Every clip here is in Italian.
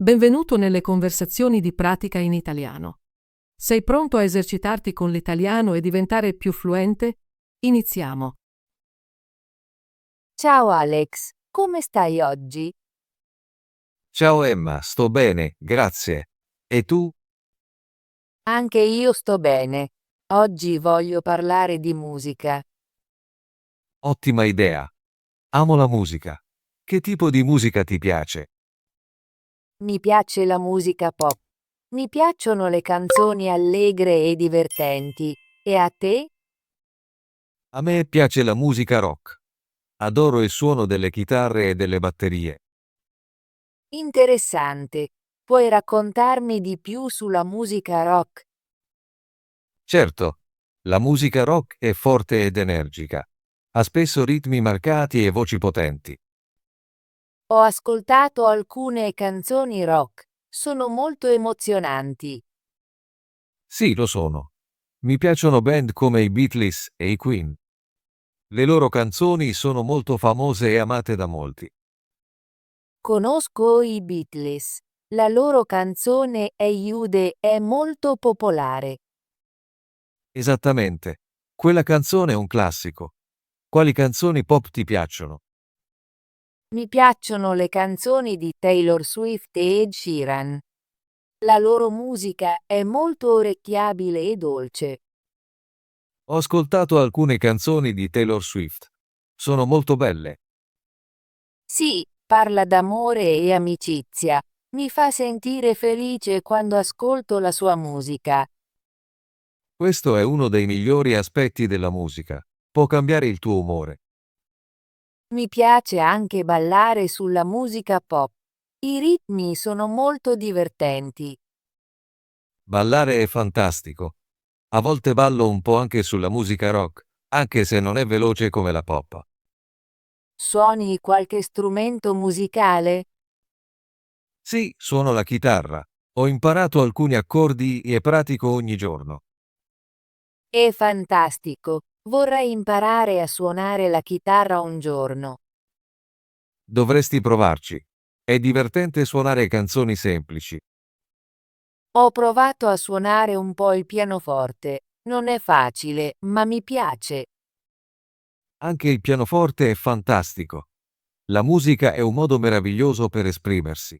Benvenuto nelle conversazioni di pratica in italiano. Sei pronto a esercitarti con l'italiano e diventare più fluente? Iniziamo. Ciao Alex, come stai oggi? Ciao Emma, sto bene, grazie. E tu? Anche io sto bene. Oggi voglio parlare di musica. Ottima idea. Amo la musica. Che tipo di musica ti piace? Mi piace la musica pop. Mi piacciono le canzoni allegre e divertenti. E a te? A me piace la musica rock. Adoro il suono delle chitarre e delle batterie. Interessante. Puoi raccontarmi di più sulla musica rock? Certo, la musica rock è forte ed energica. Ha spesso ritmi marcati e voci potenti. Ho ascoltato alcune canzoni rock. Sono molto emozionanti. Sì, lo sono. Mi piacciono band come i Beatles e i Queen. Le loro canzoni sono molto famose e amate da molti. Conosco i Beatles. La loro canzone Hey Jude è molto popolare. Esattamente. Quella canzone è un classico. Quali canzoni pop ti piacciono? Mi piacciono le canzoni di Taylor Swift e Ed Sheeran. La loro musica è molto orecchiabile e dolce. Ho ascoltato alcune canzoni di Taylor Swift. Sono molto belle. Sì, parla d'amore e amicizia. Mi fa sentire felice quando ascolto la sua musica. Questo è uno dei migliori aspetti della musica. Può cambiare il tuo umore. Mi piace anche ballare sulla musica pop. I ritmi sono molto divertenti. Ballare è fantastico. A volte ballo un po' anche sulla musica rock, anche se non è veloce come la pop. Suoni qualche strumento musicale? Sì, suono la chitarra. Ho imparato alcuni accordi e pratico ogni giorno. È fantastico. Vorrei imparare a suonare la chitarra un giorno. Dovresti provarci. È divertente suonare canzoni semplici. Ho provato a suonare un po' il pianoforte. Non è facile, ma mi piace. Anche il pianoforte è fantastico. La musica è un modo meraviglioso per esprimersi.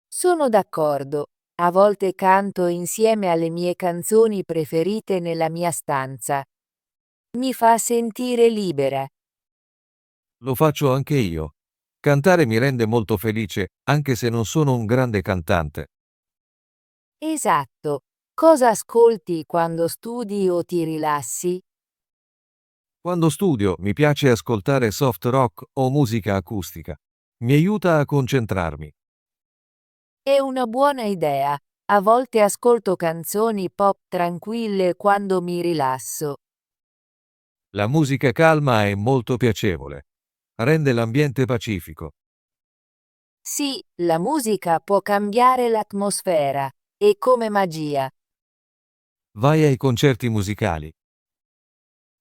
Sono d'accordo. A volte canto insieme alle mie canzoni preferite nella mia stanza. Mi fa sentire libera. Lo faccio anche io. Cantare mi rende molto felice, anche se non sono un grande cantante. Esatto. Cosa ascolti quando studi o ti rilassi? Quando studio mi piace ascoltare soft rock o musica acustica. Mi aiuta a concentrarmi. È una buona idea. A volte ascolto canzoni pop tranquille quando mi rilasso. La musica calma è molto piacevole. Rende l'ambiente pacifico. Sì, la musica può cambiare l'atmosfera. È come magia. Vai ai concerti musicali.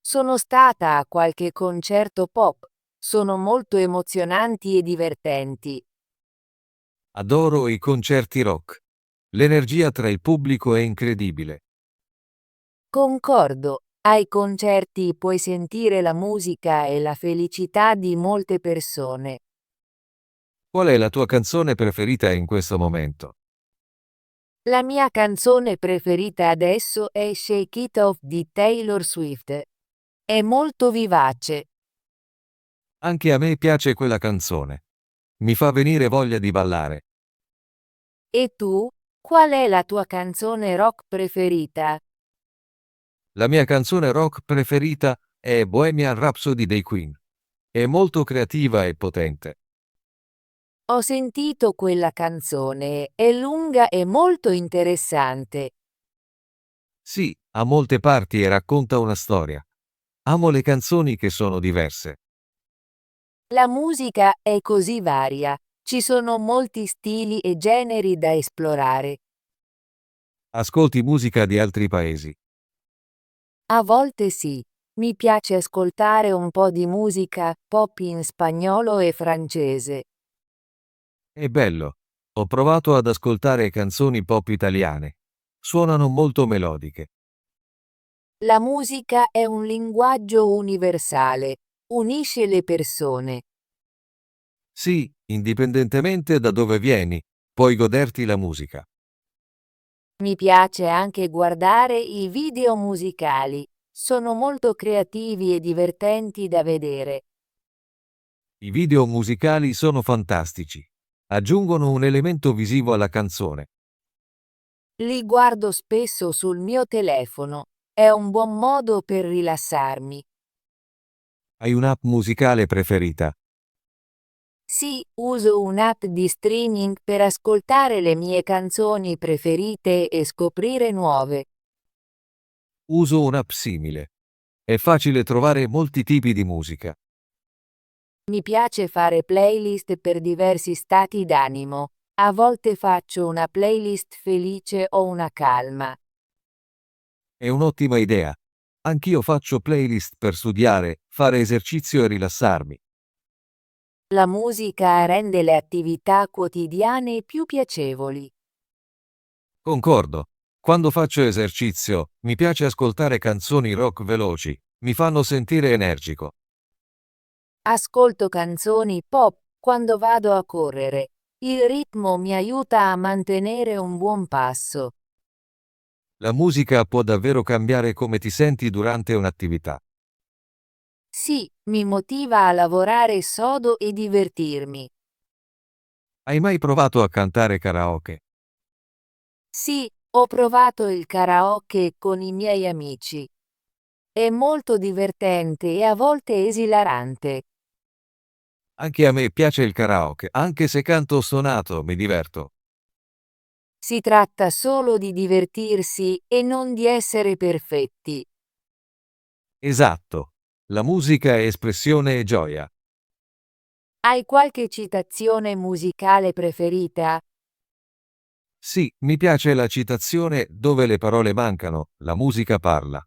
Sono stata a qualche concerto pop. Sono molto emozionanti e divertenti. Adoro i concerti rock. L'energia tra il pubblico è incredibile. Concordo. Ai concerti puoi sentire la musica e la felicità di molte persone. Qual è la tua canzone preferita in questo momento? La mia canzone preferita adesso è Shake It Off di Taylor Swift. È molto vivace. Anche a me piace quella canzone. Mi fa venire voglia di ballare. E tu? Qual è la tua canzone rock preferita? La mia canzone rock preferita è Bohemian Rhapsody dei Queen. È molto creativa e potente. Ho sentito quella canzone, è lunga e molto interessante. Sì, ha molte parti e racconta una storia. Amo le canzoni che sono diverse. La musica è così varia, ci sono molti stili e generi da esplorare. Ascolti musica di altri paesi. A volte sì, mi piace ascoltare un po' di musica pop in spagnolo e francese. È bello. Ho provato ad ascoltare canzoni pop italiane. Suonano molto melodiche. La musica è un linguaggio universale, unisce le persone. Sì, indipendentemente da dove vieni, puoi goderti la musica. Mi piace anche guardare i video musicali, sono molto creativi e divertenti da vedere. I video musicali sono fantastici. Aggiungono un elemento visivo alla canzone. Li guardo spesso sul mio telefono, è un buon modo per rilassarmi. Hai un'app musicale preferita? Sì, uso un'app di streaming per ascoltare le mie canzoni preferite e scoprire nuove. Uso un'app simile. È facile trovare molti tipi di musica. Mi piace fare playlist per diversi stati d'animo. A volte faccio una playlist felice o una calma. È un'ottima idea. Anch'io faccio playlist per studiare, fare esercizio e rilassarmi. La musica rende le attività quotidiane più piacevoli. Concordo. Quando faccio esercizio, mi piace ascoltare canzoni rock veloci. Mi fanno sentire energico. Ascolto canzoni pop quando vado a correre. Il ritmo mi aiuta a mantenere un buon passo. La musica può davvero cambiare come ti senti durante un'attività. Sì, mi motiva a lavorare sodo e divertirmi. Hai mai provato a cantare karaoke? Sì, ho provato il karaoke con i miei amici. È molto divertente e a volte esilarante. Anche a me piace il karaoke, anche se canto stonato, mi diverto. Si tratta solo di divertirsi e non di essere perfetti. Esatto. La musica è espressione e gioia. Hai qualche citazione musicale preferita? Sì, mi piace la citazione dove le parole mancano, la musica parla.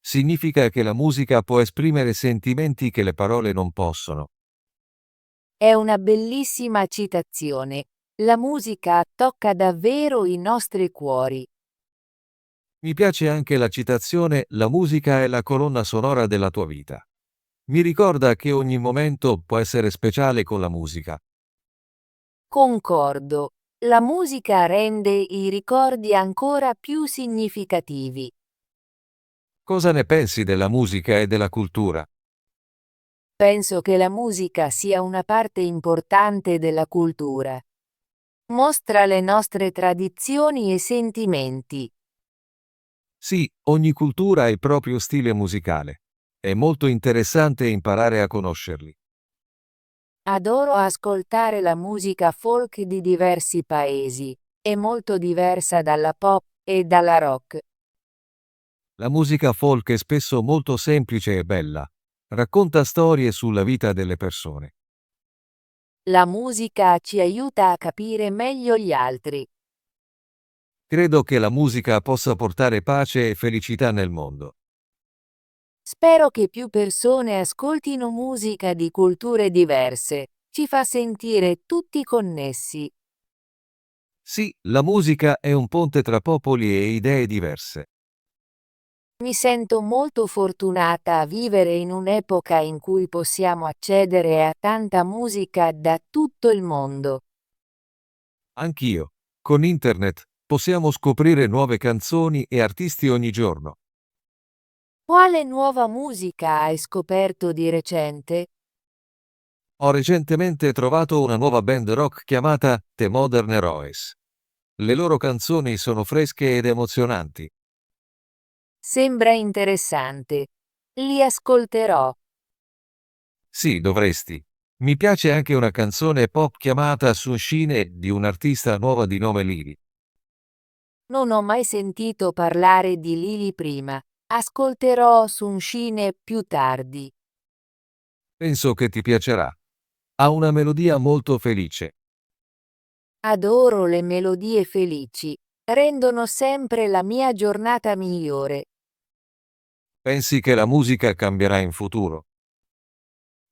Significa che la musica può esprimere sentimenti che le parole non possono. È una bellissima citazione. La musica tocca davvero i nostri cuori. Mi piace anche la citazione la musica è la colonna sonora della tua vita. Mi ricorda che ogni momento può essere speciale con la musica. Concordo. La musica rende i ricordi ancora più significativi. Cosa ne pensi della musica e della cultura? Penso che la musica sia una parte importante della cultura. Mostra le nostre tradizioni e sentimenti. Sì, ogni cultura ha il proprio stile musicale. È molto interessante imparare a conoscerli. Adoro ascoltare la musica folk di diversi paesi. È molto diversa dalla pop e dalla rock. La musica folk è spesso molto semplice e bella. Racconta storie sulla vita delle persone. La musica ci aiuta a capire meglio gli altri. Credo che la musica possa portare pace e felicità nel mondo. Spero che più persone ascoltino musica di culture diverse. Ci fa sentire tutti connessi. Sì, la musica è un ponte tra popoli e idee diverse. Mi sento molto fortunata a vivere in un'epoca in cui possiamo accedere a tanta musica da tutto il mondo. Anch'io. Con internet possiamo scoprire nuove canzoni e artisti ogni giorno. Quale nuova musica hai scoperto di recente? Ho recentemente trovato una nuova band rock chiamata The Modern Heroes. Le loro canzoni sono fresche ed emozionanti. Sembra interessante. Li ascolterò. Sì, dovresti. Mi piace anche una canzone pop chiamata Sunshine di un'artista nuova di nome Lily. Non ho mai sentito parlare di Lily prima. Ascolterò Sunshine più tardi. Penso che ti piacerà. Ha una melodia molto felice. Adoro le melodie felici. Rendono sempre la mia giornata migliore. Pensi che la musica cambierà in futuro?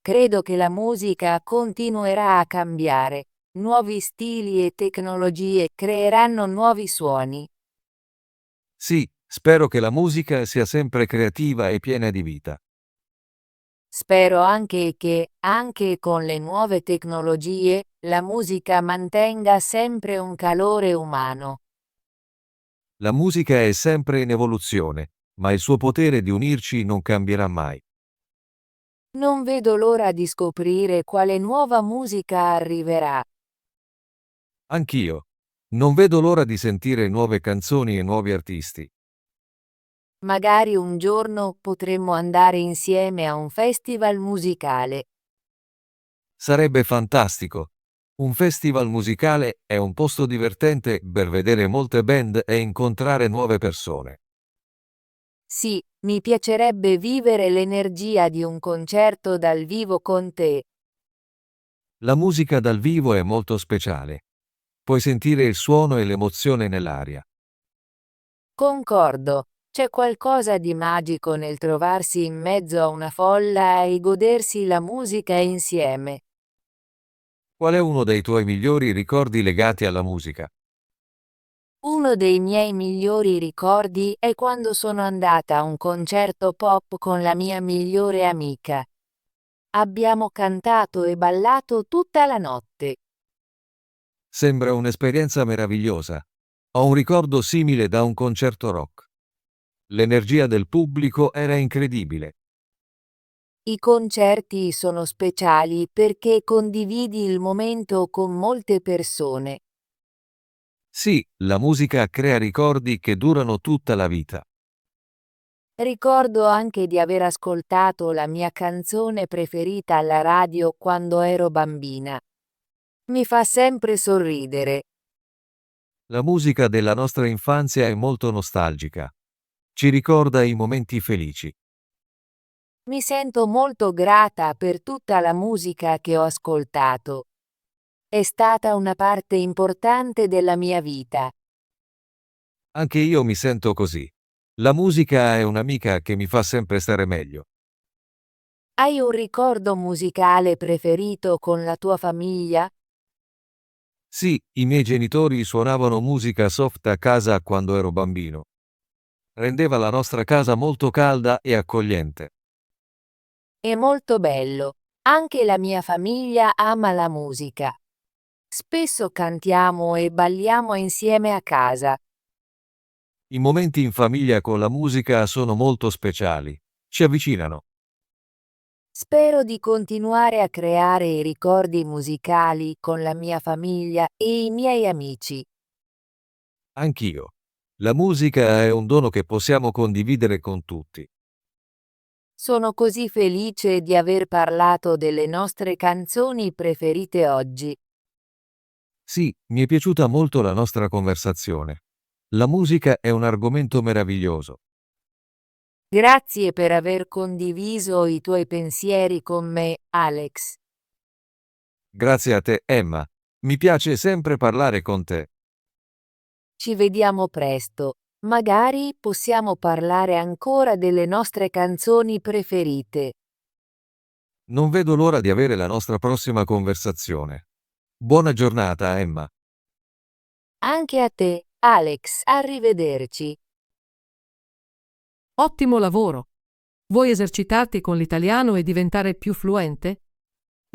Credo che la musica continuerà a cambiare. nuovi stili e tecnologie creeranno nuovi suoni. Sì, spero che la musica sia sempre creativa e piena di vita. Spero anche che, anche con le nuove tecnologie, la musica mantenga sempre un calore umano. La musica è sempre in evoluzione, ma il suo potere di unirci non cambierà mai. Non vedo l'ora di scoprire quale nuova musica arriverà. Anch'io. Non vedo l'ora di sentire nuove canzoni e nuovi artisti. Magari un giorno potremmo andare insieme a un festival musicale. Sarebbe fantastico. Un festival musicale è un posto divertente per vedere molte band e incontrare nuove persone. Sì, mi piacerebbe vivere l'energia di un concerto dal vivo con te. La musica dal vivo è molto speciale. Puoi sentire il suono e l'emozione nell'aria. Concordo, c'è qualcosa di magico nel trovarsi in mezzo a una folla e godersi la musica insieme. Qual è uno dei tuoi migliori ricordi legati alla musica? Uno dei miei migliori ricordi è quando sono andata a un concerto pop con la mia migliore amica. Abbiamo cantato e ballato tutta la notte. Sembra un'esperienza meravigliosa. Ho un ricordo simile da un concerto rock. L'energia del pubblico era incredibile. I concerti sono speciali perché condividi il momento con molte persone. Sì, la musica crea ricordi che durano tutta la vita. Ricordo anche di aver ascoltato la mia canzone preferita alla radio quando ero bambina. Mi fa sempre sorridere. La musica della nostra infanzia è molto nostalgica. Ci ricorda i momenti felici. Mi sento molto grata per tutta la musica che ho ascoltato. È stata una parte importante della mia vita. Anche io mi sento così. La musica è un'amica che mi fa sempre stare meglio. Hai un ricordo musicale preferito con la tua famiglia? Sì, i miei genitori suonavano musica soft a casa quando ero bambino. Rendeva la nostra casa molto calda e accogliente. È molto bello. Anche la mia famiglia ama la musica. Spesso cantiamo e balliamo insieme a casa. I momenti in famiglia con la musica sono molto speciali. Ci avvicinano. Spero di continuare a creare i ricordi musicali con la mia famiglia e i miei amici. Anch'io. La musica è un dono che possiamo condividere con tutti. Sono così felice di aver parlato delle nostre canzoni preferite oggi. Sì, mi è piaciuta molto la nostra conversazione. La musica è un argomento meraviglioso. Grazie per aver condiviso i tuoi pensieri con me, Alex. Grazie a te, Emma. Mi piace sempre parlare con te. Ci vediamo presto. Magari possiamo parlare ancora delle nostre canzoni preferite. Non vedo l'ora di avere la nostra prossima conversazione. Buona giornata, Emma. Anche a te, Alex, arrivederci. Ottimo lavoro! Vuoi esercitarti con l'italiano e diventare più fluente?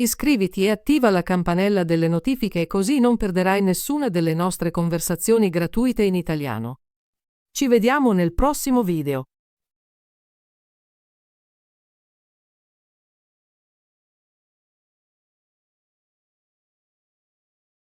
Iscriviti e attiva la campanella delle notifiche così non perderai nessuna delle nostre conversazioni gratuite in italiano. Ci vediamo nel prossimo video.